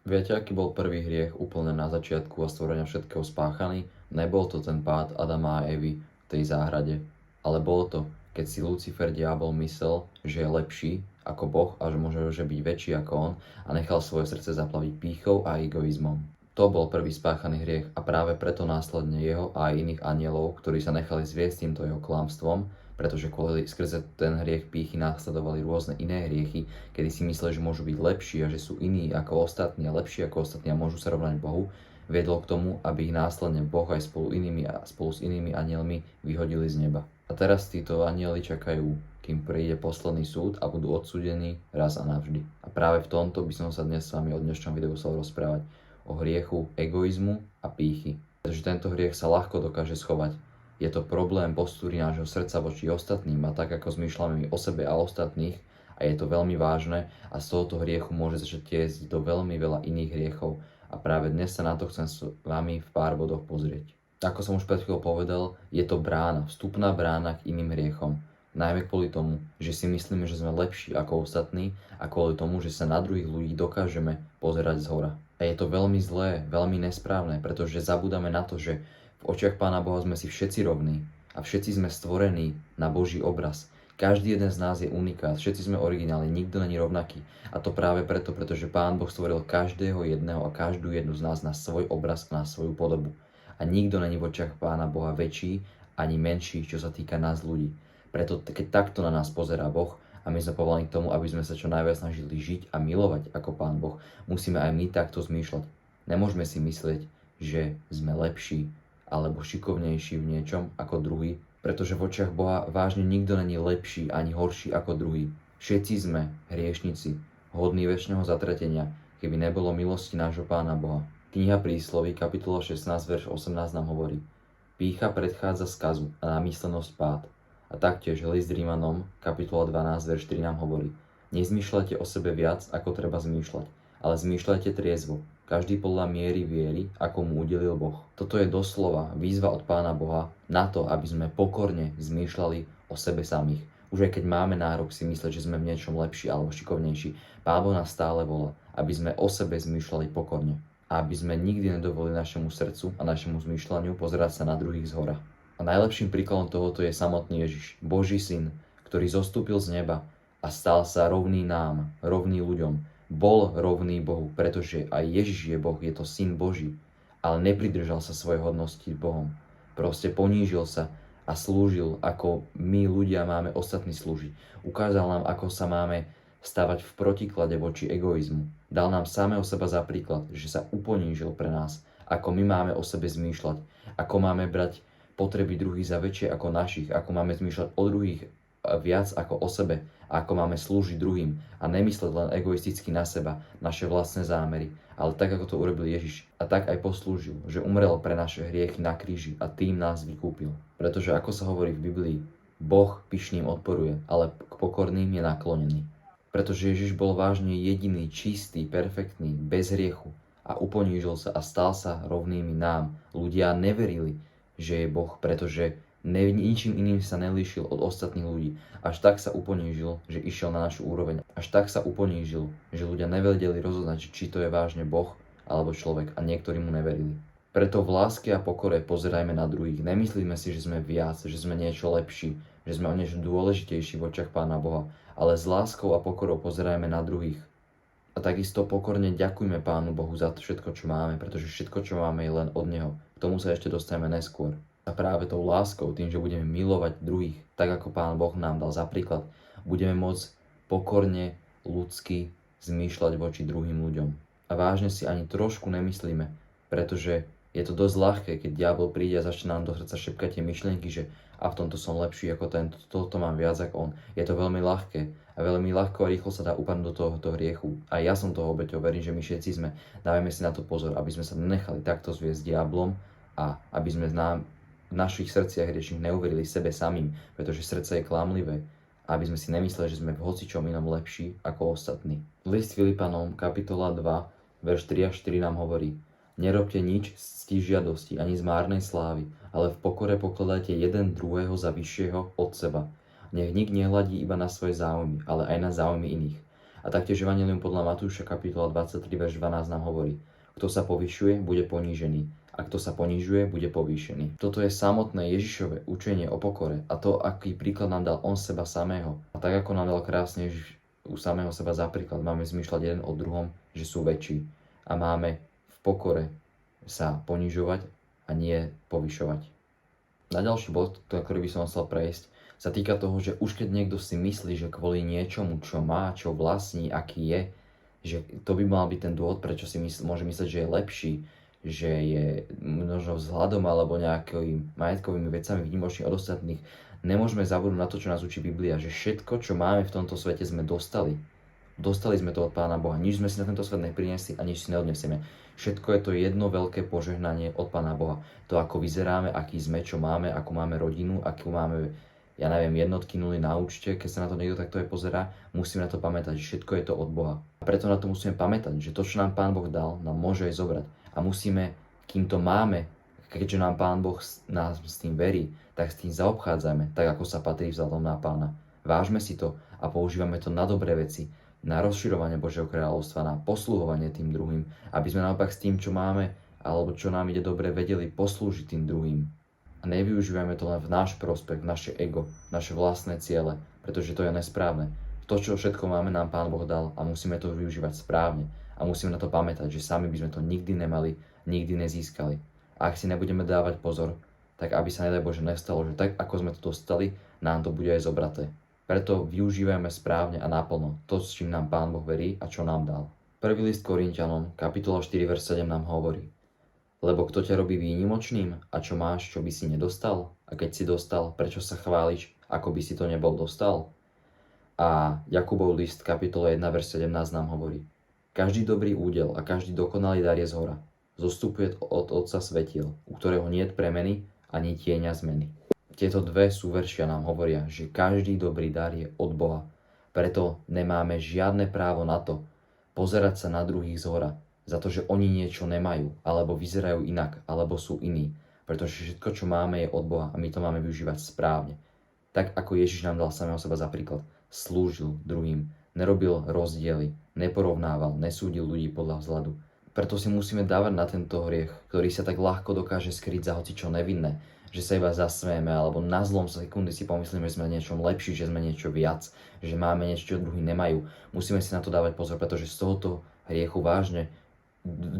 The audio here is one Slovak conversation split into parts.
Viete, aký bol prvý hriech úplne na začiatku a stvorenia všetkého spáchaný? Nebol to ten pád Adama a Evy v tej záhrade, ale bolo to, keď si Lucifer diabol myslel, že je lepší ako Boh a že môže byť väčší ako on a nechal svoje srdce zaplaviť pýchou a egoizmom. To bol prvý spáchaný hriech a práve preto následne jeho a aj iných anielov, ktorí sa nechali zviesť týmto jeho klamstvom, pretože skrze ten hriech pýchy následovali rôzne iné hriechy, kedy si mysleli, že môžu byť lepší a že sú iní ako ostatní a lepší ako ostatní a môžu sa rovnať Bohu, viedlo k tomu, aby ich následne Boh aj spolu s inými anielmi vyhodili z neba. A teraz títo anieli čakajú, kým príde posledný súd a budú odsúdení raz a navždy. A práve v tomto by som sa dnes s vami o dnešnom videu chcel rozprávať o hriechu egoizmu a pýchy. Pretože tento hriech sa ľahko dokáže schovať. Je to problém postúry nášho srdca voči ostatným a tak ako zmýšľame o sebe a ostatných a je to veľmi vážne a z tohoto hriechu môže začať tiecť do veľmi veľa iných hriechov a práve dnes sa na to chcem s vami v pár bodoch pozrieť. Ako som už pred chvíľou povedal, je to brána, vstupná brána k iným hriechom. Najmä kvôli tomu, že si myslíme, že sme lepší ako ostatní a kvôli tomu, že sa na druhých ľudí dokážeme pozerať zhora. A je to veľmi zlé, veľmi nesprávne, pretože zabúdame na to, že v očiach Pána Boha sme si všetci rovní a všetci sme stvorení na Boží obraz. Každý jeden z nás je unikát, všetci sme originálni, nikto není rovnaký. A to práve preto, pretože Pán Boh stvoril každého jedného a každú jednu z nás na svoj obraz a na svoju podobu. A nikto není v očiach Pána Boha väčší ani menší, čo sa týka nás ľudí. Preto keď takto na nás pozerá Boh a my sme povolaní k tomu, aby sme sa čo najviac snažili žiť a milovať ako Pán Boh, musíme aj my takto zmýšľať. Nemôžeme si myslieť, že sme lepší alebo šikovnejší v niečom ako druhý, pretože v očiach Boha vážne nikto není lepší ani horší ako druhý. Všetci sme hriešnici, hodní večného zatratenia, keby nebolo milosti nášho Pána Boha. Kniha Prísloví, kapitola 16, verš 18 nám hovorí: Pýcha predchádza skazu a námyslenosť pád. A taktiež list Rímanom, kapitola 12, verš 4 nám hovorí: Nezmýšľajte o sebe viac, ako treba zmýšľať, ale zmýšľajte triezvo, každý podľa miery viery, ako mu udelil Boh. Toto je doslova výzva od Pána Boha na to, aby sme pokorne zmýšľali o sebe samých. Už aj keď máme nárok si mysleť, že sme v niečom lepší alebo šikovnejší, Pán Boh nás stále volá, aby sme o sebe zmýšľali pokorne. A aby sme nikdy nedovolili našemu srdcu a našemu zmýšľaniu pozerať sa na druhých zhora. A najlepším príkladom tohoto je samotný Ježiš, Boží syn, ktorý zostúpil z neba a stal sa rovný nám, rovný ľuďom. Bol rovný Bohu, pretože aj Ježiš je Boh, je to syn Boží, ale nepridržal sa svojej hodnosti Bohom. Proste ponížil sa a slúžil, ako my ľudia máme ostatní slúžiť. Ukázal nám, ako sa máme stavať v protiklade voči egoizmu. Dal nám samého seba za príklad, že sa uponížil pre nás, ako my máme o sebe zmýšľať, ako máme brať potreby druhých za väčšie ako našich, ako máme zmýšľať o druhých viac ako o sebe a ako máme slúžiť druhým a nemysleť len egoisticky na seba, naše vlastné zámery, ale tak ako to urobil Ježiš a tak aj poslúžil, že umrel pre naše hriechy na kríži a tým nás vykúpil. Pretože ako sa hovorí v Biblii, Boh pyšným odporuje, ale k pokorným je naklonený. Pretože Ježiš bol vážne jediný, čistý, perfektný, bez hriechu a uponížil sa a stal sa rovnými nám. Ľudia neverili, že je Boh, pretože ničím iným sa nelíšil od ostatných ľudí. Až tak sa uponížil, že išiel na našu úroveň. Až tak sa uponížil, že ľudia nevedeli rozoznať, či to je vážne Boh alebo človek a niektorí mu neverili. Preto v láske a pokore pozerajme na druhých. Nemyslíme si, že sme viac, že sme niečo lepší, že sme o niečo dôležitejší v očiach Pána Boha, ale s láskou a pokorou pozerajme na druhých. A takisto pokorne ďakujme Pánu Bohu za to všetko, čo máme, pretože všetko, čo máme, je len od Neho. K tomu sa ešte dostaneme neskôr. A práve tou láskou, tým, že budeme milovať druhých, tak ako Pán Boh nám dal za príklad, budeme môcť pokorne, ľudsky zmýšľať voči druhým ľuďom. A vážne si ani trošku nemyslíme, pretože je to dosť ľahké, keď diabol príde a začne nám do srdca šepkať tie myšlienky, že a v tomto som lepší ako tento, toto mám viac ako on. Je to veľmi ľahké a veľmi ľahko a rýchlo sa dá upadnúť do tohoto hriechu. A ja som toho obeťou, verím, že my všetci sme. Dávajme si na to pozor, aby sme sa nenechali takto zviesť diablom a aby sme v našich srdciach hriešných neuverili sebe samým, pretože srdce je klamlivé. A aby sme si nemysleli, že sme v hocičom inom lepší ako ostatní. List Filipanom, kapitola 2, verš 3 a 4 nám hovorí: Nerobte nič z ctižiadosti ani z márnej slávy, ale v pokore pokladajte jeden druhého za vyššieho od seba. Nech nik nehľadí iba na svoje záujmy, ale aj na záujmy iných. A taktiež Evangelium podľa Matúša kapitola 23 verš 12 nám hovorí: kto sa povyšuje, bude ponížený, a kto sa ponižuje, bude povýšený. Toto je samotné Ježišové učenie o pokore a to, aký príklad nám dal on seba samého. A tak ako nám dal krásne Ježiš u samého seba za príklad, máme zmýšľať jeden o druhom, že sú väčší. A máme v pokore sa ponižovať a nie povyšovať. Na ďalší bod, ktorý by som chcel prejsť, sa týka toho, že už keď niekto si myslí, že kvôli niečomu, čo má, čo vlastní, aký je, že to by mal byť ten dôvod, prečo si môže myslieť, že je lepší, že je možno vzhľadom alebo nejakými majetkovými vecami výnimočný od ostatných. Nemôžeme zabudnúť na to, čo nás učí Biblia, že všetko, čo máme v tomto svete, sme dostali. Dostali sme to od Pána Boha. Nič sme si na tento svet nepriniesli a nič si neodnesieme. Všetko je to jedno veľké požehnanie od Pána Boha. To, ako vyzeráme, aký sme, čo máme, akú máme rodinu, akú máme, ja neviem, jednotky nuly na účte, keď sa na to niekto takto aj pozerá, musíme na to pamätať, že všetko je to od Boha. A preto na to musíme pamätať, že to, čo nám Pán Boh dal, nám môže aj zobrať. A musíme, kým to máme, keďže nám Pán Boh nás s tým verí, tak s tým zaobchádzame, tak ako sa patrí vzhľadom na Pána. Vážme si to a používame to na dobré veci, na rozširovanie Božieho kráľovstva, na posluhovanie tým druhým, aby sme naopak s tým, čo máme, alebo čo nám ide dobre, vedeli poslúžiť tým druhým. A nevyužívame to len v náš prospech, v naše ego, naše vlastné ciele, pretože to je nesprávne. To, čo všetko máme, nám Pán Boh dal a musíme to využívať správne. A musíme na to pamätať, že sami by sme to nikdy nemali, nikdy nezískali. A ak si nebudeme dávať pozor, tak aby sa nedaj Bože nestalo, že tak ako sme to dostali, nám to bude aj zobraté. Preto využívajme správne a naplno to, s čím nám Pán Boh verí a čo nám dal. Prvý list Korinťanom, kapitola 4, verš 7 nám hovorí: lebo kto ťa robí výnimočným a čo máš, čo by si nedostal? A keď si dostal, prečo sa chváliš, ako by si to nebol dostal? A Jakubov list, kapitola 1, verš 17 nám hovorí: každý dobrý údel a každý dokonalý dar je zhora. Zostupuje od Otca svetiel, u ktorého niet premeny ani tieňa zmeny. Tieto dve súveršia nám hovoria, že každý dobrý dar je od Boha. Preto nemáme žiadne právo na to pozerať sa na druhých zhora, za to, že oni niečo nemajú, alebo vyzerajú inak, alebo sú iní. Pretože všetko, čo máme, je od Boha a my to máme využívať správne. Tak ako Ježiš nám dal samého seba za príklad. Slúžil druhým, nerobil rozdiely, neporovnával, nesúdil ľudí podľa vzhľadu. Preto si musíme dávať na tento hriech, ktorý sa tak ľahko dokáže skryť za hocičo nevinné, že sa iba zasmejeme, alebo na zlom sekundy si pomyslíme, že sme niečom lepší, že sme niečo viac, že máme niečo, čo druhí nemajú. Musíme si na to dávať pozor, pretože z tohoto hriechu vážne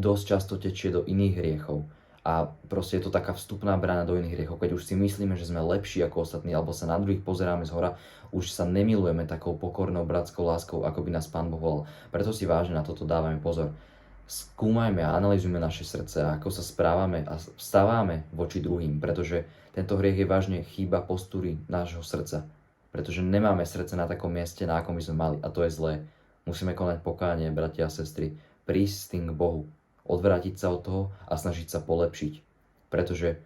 dosť často tečie do iných hriechov. A proste je to taká vstupná brána do iných hriechov. Keď už si myslíme, že sme lepší ako ostatní, alebo sa na druhých pozeráme zhora, už sa nemilujeme takou pokornou bratskou láskou, ako by nás Pán Boh volal. Preto si vážne na toto dávame pozor. Skúmajme a analyzujme naše srdce, ako sa správame a vstávame voči druhým, pretože tento hriech je vážne chyba postúry nášho srdca. Pretože nemáme srdce na takom mieste, na akom by sme mali, a to je zlé. Musíme konať pokánie, bratia a sestry, prísť s tým k Bohu, odvrátiť sa od toho a snažiť sa polepšiť. Pretože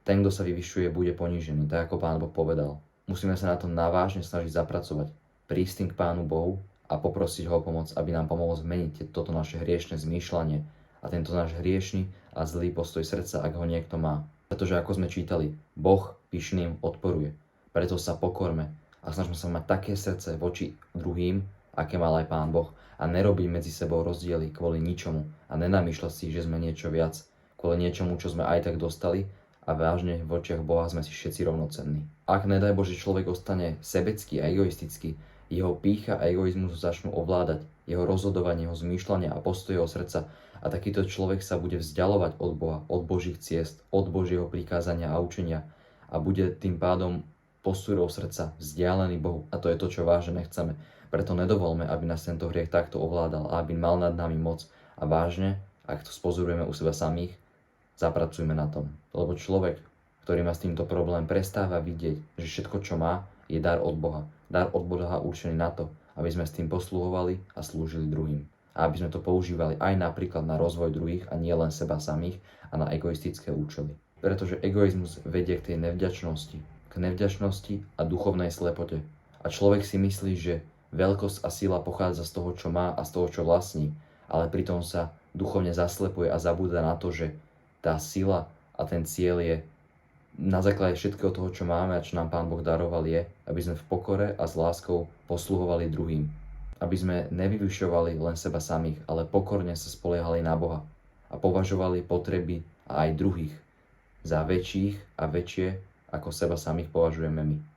ten, kto sa vyvyšuje, bude ponížený, tak ako Pán Boh povedal. Musíme sa na to navážne snažiť zapracovať, prísť s tým k Pánu Bohu a poprosiť ho o pomoc, aby nám pomohol zmeniť toto naše hriešne zmýšľanie a tento náš hriešny a zlý postoj srdca, ak ho niekto má. Pretože ako sme čítali, Boh pyšným odporuje. Preto sa pokorme a snažme sa mať také srdce voči druhým, aké mal aj Pán Boh, a nerobiť medzi sebou rozdiely kvôli ničomu a nenamýšľať si, že sme niečo viac, kvôli niečomu, čo sme aj tak dostali, a vážne v očiach Boha sme si všetci rovnocenní. Ak nedaj Bože človek ostane sebecký a egoistický, jeho pýcha a egoizmus začnú ovládať jeho rozhodovanie, jeho zmýšľanie a postoje jeho srdca, a takýto človek sa bude vzdialovať od Boha, od Božích ciest, od Božieho prikázania a učenia a bude tým pádom postúrou srdca vzdialený Bohu, a to je to, čo vážne nechceme. Preto nedovolme, aby nás tento hriech takto ovládal a aby mal nad nami moc, a vážne, ak to spozorujeme u seba samých, zapracujme na tom. Lebo človek, ktorý má s týmto problém, prestáva vidieť, že všetko, čo má, je dar od Boha. Dar od Boha určený na to, aby sme s tým posluhovali a slúžili druhým. A aby sme to používali aj napríklad na rozvoj druhých a nie len seba samých a na egoistické účely. Pretože egoizmus vedie k tej nevďačnosti. K nevďačnosti a duchovnej slepote. A človek si myslí, že veľkosť a sila pochádza z toho, čo má a z toho, čo vlastní, ale pritom sa duchovne zaslepuje a zabúda na to, že tá sila a ten cieľ je na základe všetkého toho, čo máme a čo nám Pán Boh daroval, je, aby sme v pokore a s láskou posluhovali druhým. aby sme nevyvyšovali len seba samých, ale pokorne sa spoliehali na Boha a považovali potreby a aj druhých za väčších a väčšie, ako seba samých považujeme my.